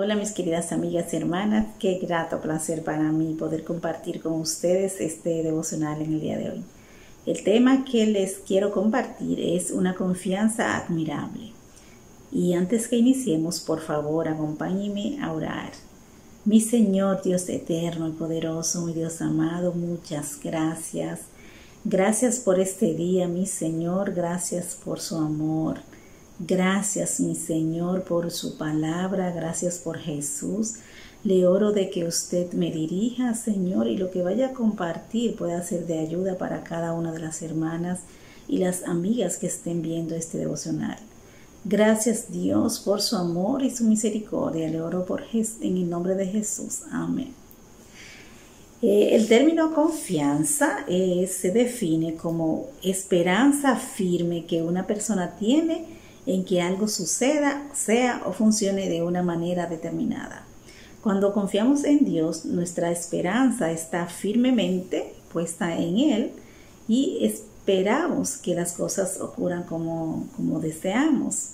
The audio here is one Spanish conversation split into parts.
Hola mis queridas amigas y hermanas, qué grato placer para mí poder compartir con ustedes este devocional en el día de hoy. El tema que les quiero compartir es una confianza admirable. Y antes que iniciemos, por favor, acompáñenme a orar. Mi Señor, Dios eterno y poderoso, mi Dios amado, muchas gracias. Gracias por este día, mi Señor, gracias por su amor. Gracias, mi Señor, por su palabra, gracias por Jesús. Le oro de que usted me dirija, Señor, y lo que vaya a compartir pueda ser de ayuda para cada una de las hermanas y las amigas que estén viendo este devocional. Gracias, Dios, por su amor y su misericordia. Le oro en el nombre de Jesús. Amén. El término confianza se define como esperanza firme que una persona tiene en que algo suceda, sea o funcione de una manera determinada. Cuando confiamos en Dios, nuestra esperanza está firmemente puesta en Él y esperamos que las cosas ocurran como deseamos.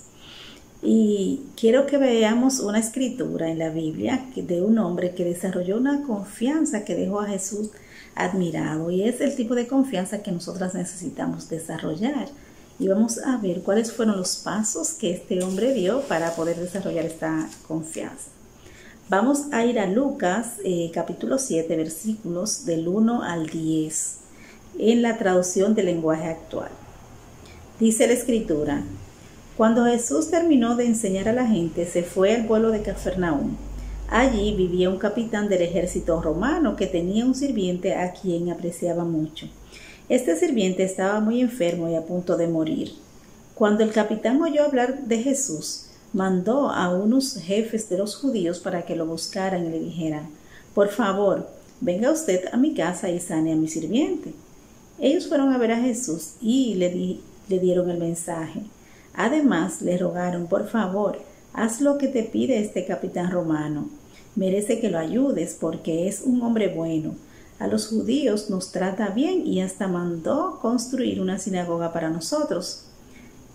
Y quiero que veamos una escritura en la Biblia de un hombre que desarrolló una confianza que dejó a Jesús admirado, y es el tipo de confianza que nosotras necesitamos desarrollar. Y vamos a ver cuáles fueron los pasos que este hombre dio para poder desarrollar esta confianza. Vamos a ir a Lucas capítulo 7, versículos del 1 al 10, en la traducción del lenguaje actual. Dice la escritura: Cuando Jesús terminó de enseñar a la gente, se fue al pueblo de Cafarnaúm. Allí vivía un capitán del ejército romano que tenía un sirviente a quien apreciaba mucho. Este sirviente estaba muy enfermo y a punto de morir. Cuando el capitán oyó hablar de Jesús, mandó a unos jefes de los judíos para que lo buscaran y le dijeran: «Por favor, venga usted a mi casa y sane a mi sirviente». Ellos fueron a ver a Jesús y le dieron el mensaje. Además, le rogaron: «Por favor, haz lo que te pide este capitán romano. Merece que lo ayudes porque es un hombre bueno. A los judíos nos trata bien y hasta mandó construir una sinagoga para nosotros».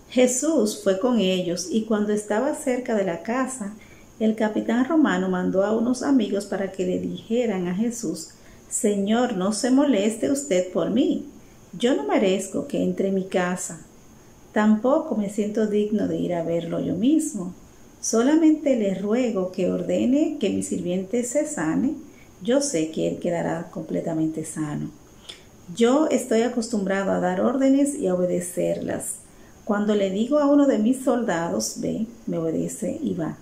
Jesús fue con ellos y cuando estaba cerca de la casa, el capitán romano mandó a unos amigos para que le dijeran a Jesús: «Señor, no se moleste usted por mí. Yo no merezco que entre en mi casa. Tampoco me siento digno de ir a verlo yo mismo. Solamente le ruego que ordene que mi sirviente se sane. Yo sé que él quedará completamente sano. Yo estoy acostumbrado a dar órdenes y a obedecerlas. Cuando le digo a uno de mis soldados, ve, me obedece y va.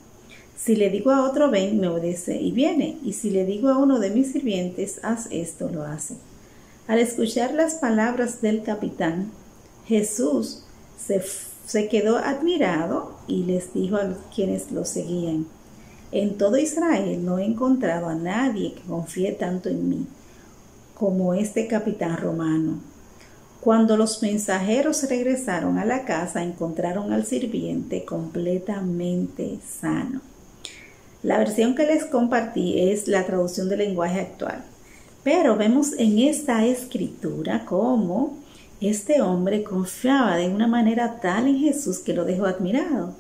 Si le digo a otro, ven, me obedece y viene. Y si le digo a uno de mis sirvientes, haz esto, lo hace». Al escuchar las palabras del capitán, Jesús se quedó admirado y les dijo a quienes lo seguían: «En todo Israel no he encontrado a nadie que confíe tanto en mí como este capitán romano». Cuando los mensajeros regresaron a la casa, encontraron al sirviente completamente sano. La versión que les compartí es la traducción del lenguaje actual. Pero vemos en esta escritura cómo este hombre confiaba de una manera tal en Jesús que lo dejó admirado.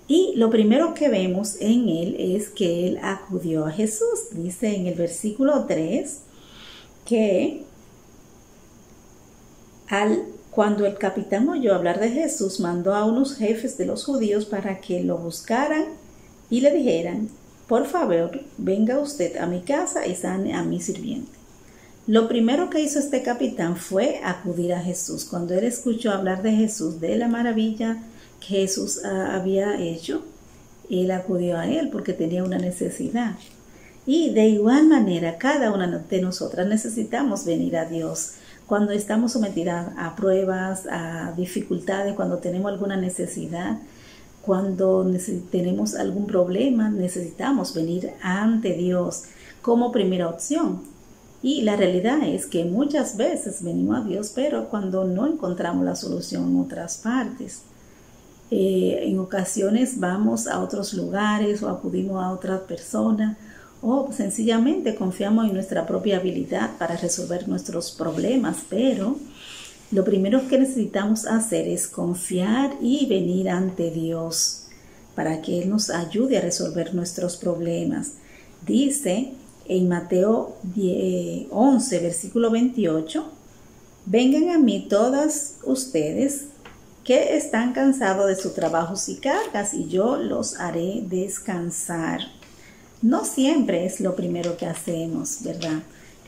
Y lo primero que vemos en él es que él acudió a Jesús. Dice en el versículo 3 que cuando el capitán oyó hablar de Jesús, mandó a unos jefes de los judíos para que lo buscaran y le dijeran: «Por favor, venga usted a mi casa y sane a mi sirviente». Lo primero que hizo este capitán fue acudir a Jesús. Cuando él escuchó hablar de Jesús, de la maravilla que Jesús había hecho, él acudió a él porque tenía una necesidad. Y de igual manera, cada una de nosotras necesitamos venir a Dios cuando estamos sometidas a pruebas, a dificultades, cuando tenemos alguna necesidad, cuando tenemos algún problema, necesitamos venir ante Dios como primera opción. Y la realidad es que muchas veces venimos a Dios, pero cuando no encontramos la solución en otras partes. En ocasiones vamos a otros lugares o acudimos a otras personas, o sencillamente confiamos en nuestra propia habilidad para resolver nuestros problemas, pero lo primero que necesitamos hacer es confiar y venir ante Dios. para que Él nos ayude a resolver nuestros problemas. Dice en Mateo 11, versículo 28, vengan a mí todas ustedes que están cansados de sus trabajos y cargas, y yo los haré descansar. No siempre es lo primero que hacemos, ¿verdad?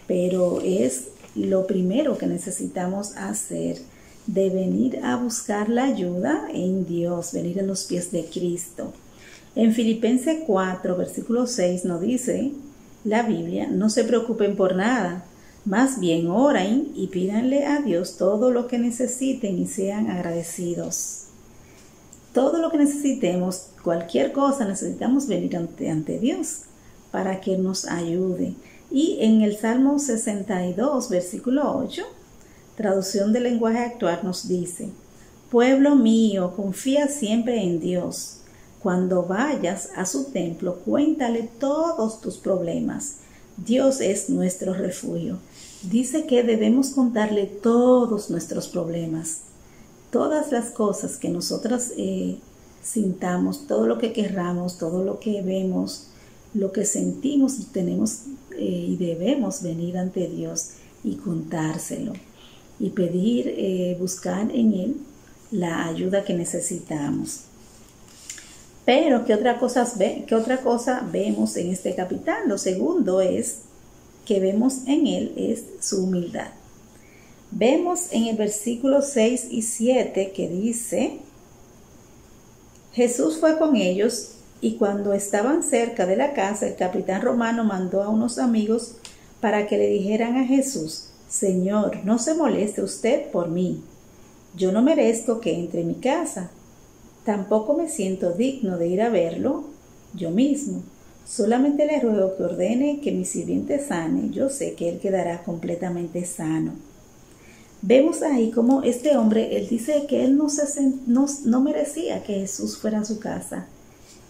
Pero es lo primero que necesitamos hacer, de venir a buscar la ayuda en Dios, venir a los pies de Cristo. En Filipenses 4, versículo 6 nos dice la Biblia, no se preocupen por nada, más bien oren y pídanle a Dios todo lo que necesiten y sean agradecidos. Todo lo que necesitemos, cualquier cosa, necesitamos venir ante Dios para que nos ayude. Y en el Salmo 62, versículo 8, traducción del lenguaje actual, nos dice, pueblo mío, confía siempre en Dios. Cuando vayas a su templo, cuéntale todos tus problemas. Dios es nuestro refugio. Dice que debemos contarle todos nuestros problemas, todas las cosas que nosotras sintamos, todo lo que querramos, todo lo que vemos, lo que sentimos, tenemos y debemos venir ante Dios y contárselo y pedir, buscar en Él la ayuda que necesitamos. Pero, ¿qué otra cosa vemos en este capitán? Lo segundo que vemos en él es su humildad. Vemos en el versículo 6 y 7 que dice, Jesús fue con ellos y cuando estaban cerca de la casa, el capitán romano mandó a unos amigos para que le dijeran a Jesús, Señor, no se moleste usted por mí. Yo no merezco que entre en mi casa. Tampoco me siento digno de ir a verlo yo mismo. Solamente le ruego que ordene que mi sirviente sane. Yo sé que él quedará completamente sano. Vemos ahí como este hombre, él dice que él no merecía que Jesús fuera a su casa.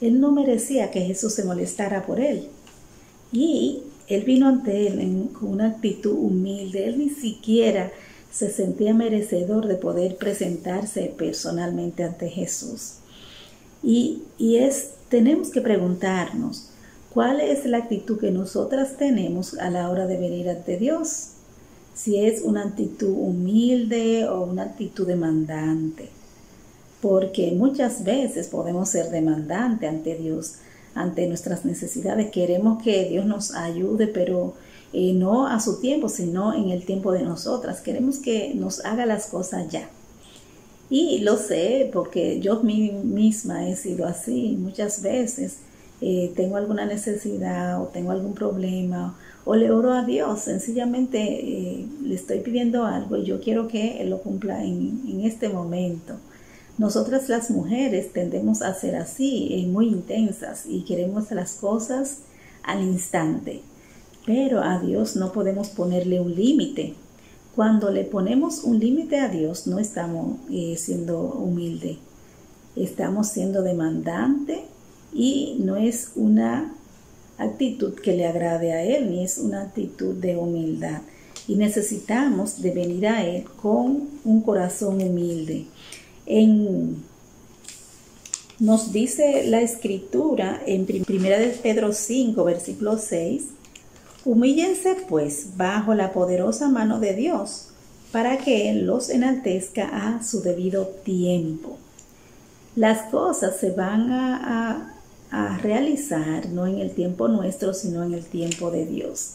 Él no merecía que Jesús se molestara por él. Y él vino ante él con una actitud humilde. Él ni siquiera se sentía merecedor de poder presentarse personalmente ante Jesús. Y tenemos que preguntarnos, ¿cuál es la actitud que nosotras tenemos a la hora de venir ante Dios? Si es una actitud humilde o una actitud demandante. Porque muchas veces podemos ser demandantes ante Dios, ante nuestras necesidades. Queremos que Dios nos ayude, pero no a su tiempo, sino en el tiempo de nosotras. Queremos que nos haga las cosas ya. Y lo sé porque yo misma he sido así muchas veces. Tengo alguna necesidad o tengo algún problema o le oro a Dios. Sencillamente le estoy pidiendo algo y yo quiero que Él lo cumpla en este momento. Nosotras las mujeres tendemos a ser así, muy intensas y queremos las cosas al instante. Pero a Dios no podemos ponerle un límite. Cuando le ponemos un límite a Dios, no estamos siendo humildes. Estamos siendo demandantes y no es una actitud que le agrade a Él, ni es una actitud de humildad. Y necesitamos de venir a Él con un corazón humilde. Nos dice la Escritura en 1 Pedro 5, versículo 6, humíllense pues bajo la poderosa mano de Dios, para que Él los enaltezca a su debido tiempo. Las cosas se van a realizar no en el tiempo nuestro, sino en el tiempo de Dios.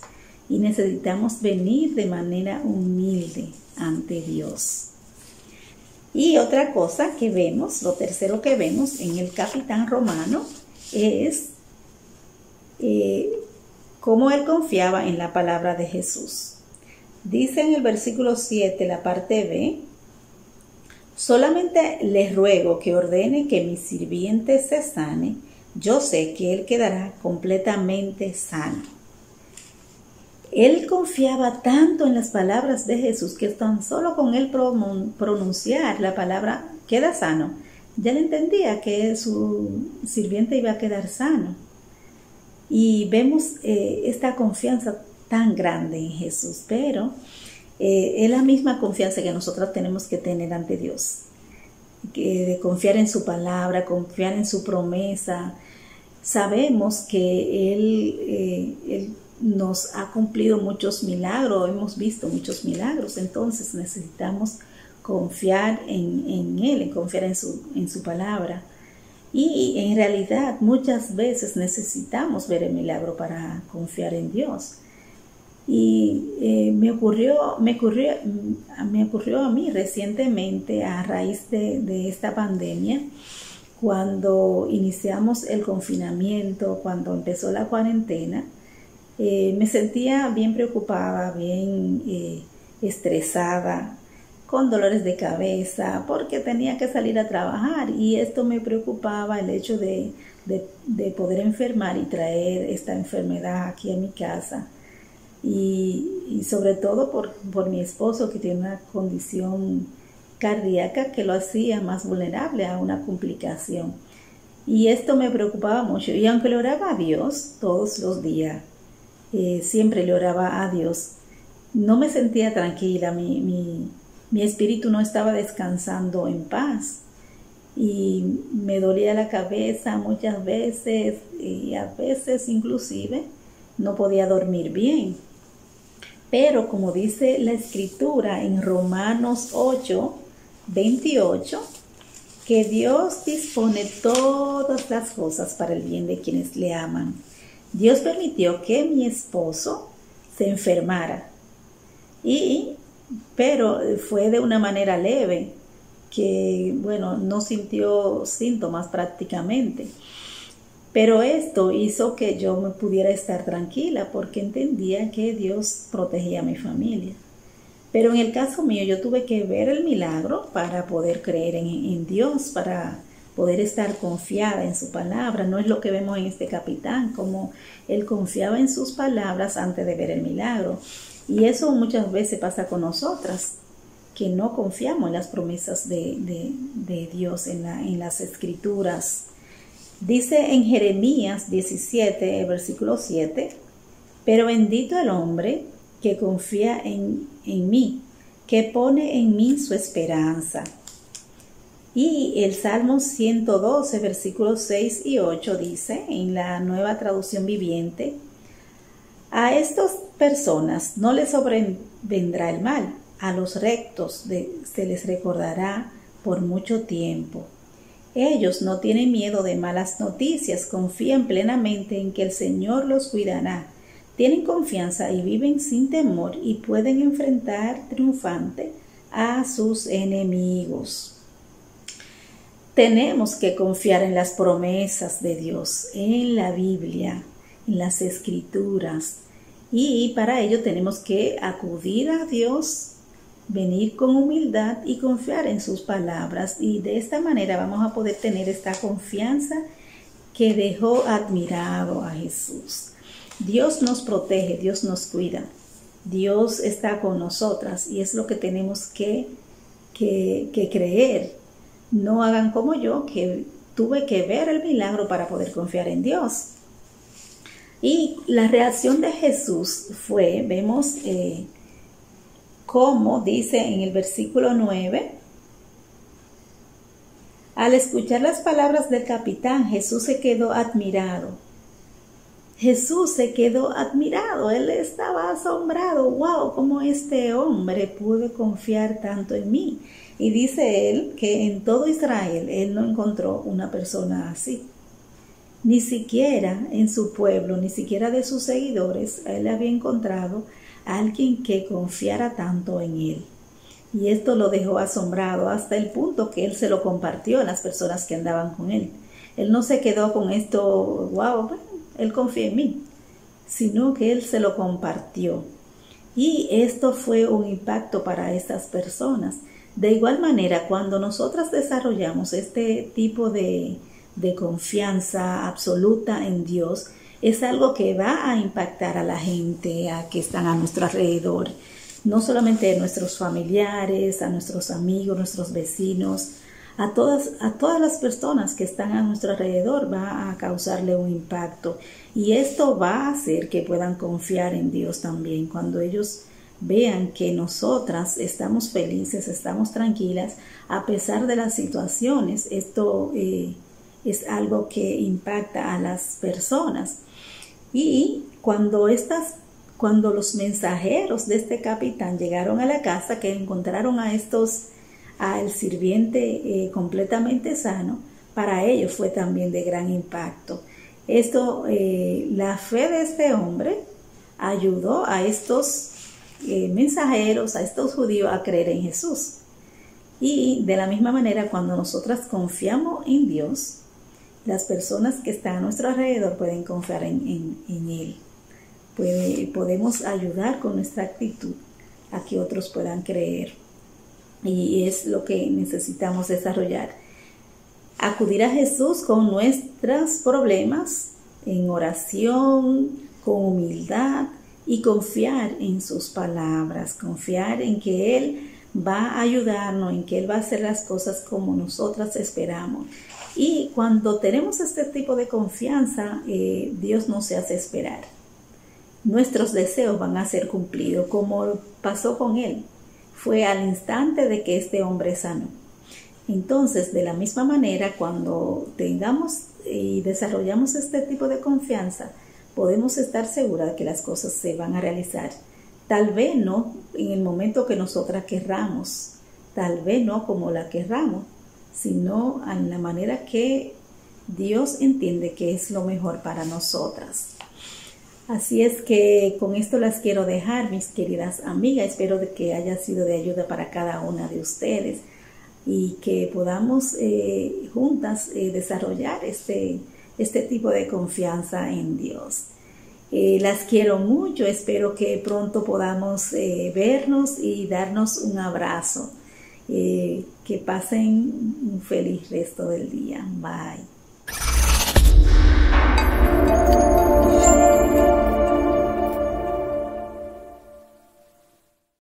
Y necesitamos venir de manera humilde ante Dios. Y otra cosa que vemos, lo tercero que vemos en el capitán romano es cómo él confiaba en la palabra de Jesús. Dice en el versículo 7, la parte B, solamente les ruego que ordene que mi sirviente se sane, yo sé que él quedará completamente sano. Él confiaba tanto en las palabras de Jesús que tan solo con él pronunciar la palabra queda sano, ya le entendía que su sirviente iba a quedar sano. Y vemos esta confianza tan grande en Jesús, pero es la misma confianza que nosotros tenemos que tener ante Dios. de confiar en su palabra, confiar en su promesa. Sabemos que Él nos ha cumplido muchos milagros, hemos visto muchos milagros, entonces necesitamos confiar en Él, confiar en su palabra. Y en realidad muchas veces necesitamos ver el milagro para confiar en Dios. Y me ocurrió a mí recientemente a raíz de esta pandemia, cuando iniciamos el confinamiento, cuando empezó la cuarentena. Me sentía bien preocupada, bien estresada, con dolores de cabeza, porque tenía que salir a trabajar y esto me preocupaba, el hecho de poder enfermar y traer esta enfermedad aquí a mi casa. Y sobre todo por mi esposo, que tiene una condición cardíaca que lo hacía más vulnerable a una complicación. Y esto me preocupaba mucho. Y aunque le oraba a Dios todos los días, siempre le oraba a Dios, no me sentía tranquila, mi espíritu no estaba descansando en paz. Y me dolía la cabeza muchas veces, y a veces inclusive no podía dormir bien. Pero como dice la Escritura en Romanos 8:28, que Dios dispone todas las cosas para el bien de quienes le aman. Dios permitió que mi esposo se enfermara, pero fue de una manera leve, que no sintió síntomas prácticamente. Pero esto hizo que yo me pudiera estar tranquila, porque entendía que Dios protegía a mi familia. Pero en el caso mío, yo tuve que ver el milagro para poder creer en Dios, para poder estar confiada en su palabra. No es lo que vemos en este capitán, como él confiaba en sus palabras antes de ver el milagro. Y eso muchas veces pasa con nosotras, que no confiamos en las promesas de Dios, en las Escrituras. Dice en Jeremías 17, versículo 7, pero bendito el hombre que confía en mí, que pone en mí su esperanza. Y el Salmo 112, versículos 6 y 8 dice, en la Nueva Traducción Viviente, a estas personas no les sobrevendrá el mal, a los rectos se les recordará por mucho tiempo. Ellos no tienen miedo de malas noticias, confían plenamente en que el Señor los cuidará. Tienen confianza y viven sin temor y pueden enfrentar triunfante a sus enemigos. Tenemos que confiar en las promesas de Dios, en la Biblia, en las Escrituras. Y para ello tenemos que acudir a Dios, venir con humildad y confiar en sus palabras, y de esta manera vamos a poder tener esta confianza que dejó admirado a Jesús. Dios nos protege, Dios nos cuida, Dios está con nosotras, y es lo que tenemos que creer. No hagan como yo, que tuve que ver el milagro para poder confiar en Dios. Y la reacción de Jesús fue, vemos como dice en el versículo 9, al escuchar las palabras del capitán, Jesús se quedó admirado. Jesús se quedó admirado, él estaba asombrado. ¡Wow! ¿Cómo este hombre pudo confiar tanto en mí? Y dice él que en todo Israel él no encontró una persona así. Ni siquiera en su pueblo, ni siquiera de sus seguidores, él había encontrado alguien que confiara tanto en él. Y esto lo dejó asombrado hasta el punto que él se lo compartió a las personas que andaban con él. Él no se quedó con esto, wow, él confía en mí, sino que él se lo compartió. Y esto fue un impacto para estas personas. De igual manera, cuando nosotras desarrollamos este tipo de confianza absoluta en Dios, es algo que va a impactar a la gente que están a nuestro alrededor, no solamente a nuestros familiares, a nuestros amigos, nuestros vecinos, a todas las personas que están a nuestro alrededor va a causarle un impacto, y esto va a hacer que puedan confiar en Dios también. Cuando ellos vean que nosotras estamos felices, estamos tranquilas a pesar de las situaciones. Esto es algo que impacta a las personas. Y cuando los mensajeros de este capitán llegaron a la casa, que encontraron al sirviente completamente sano, para ellos fue también de gran impacto. La fe de este hombre ayudó a estos mensajeros, a estos judíos a creer en Jesús. Y de la misma manera, cuando nosotras confiamos en Dios, las personas que están a nuestro alrededor pueden confiar en Él. Podemos ayudar con nuestra actitud a que otros puedan creer. Y es lo que necesitamos desarrollar. Acudir a Jesús con nuestros problemas, en oración, con humildad y confiar en sus palabras, confiar en que Él va a ayudarnos, en que Él va a hacer las cosas como nosotras esperamos. Y cuando tenemos este tipo de confianza, Dios no se hace esperar. Nuestros deseos van a ser cumplidos, como pasó con Él. Fue al instante de que este hombre sanó. Entonces, de la misma manera, cuando tengamos y desarrollamos este tipo de confianza, podemos estar seguras de que las cosas se van a realizar. Tal vez no en el momento que nosotras querramos, tal vez no como la querramos, sino en la manera que Dios entiende que es lo mejor para nosotras. Así es que con esto las quiero dejar, mis queridas amigas. Espero de que haya sido de ayuda para cada una de ustedes y que podamos juntas desarrollar este tipo de confianza en Dios. Las quiero mucho, espero que pronto podamos vernos y darnos un abrazo. Que pasen un feliz resto del día. Bye.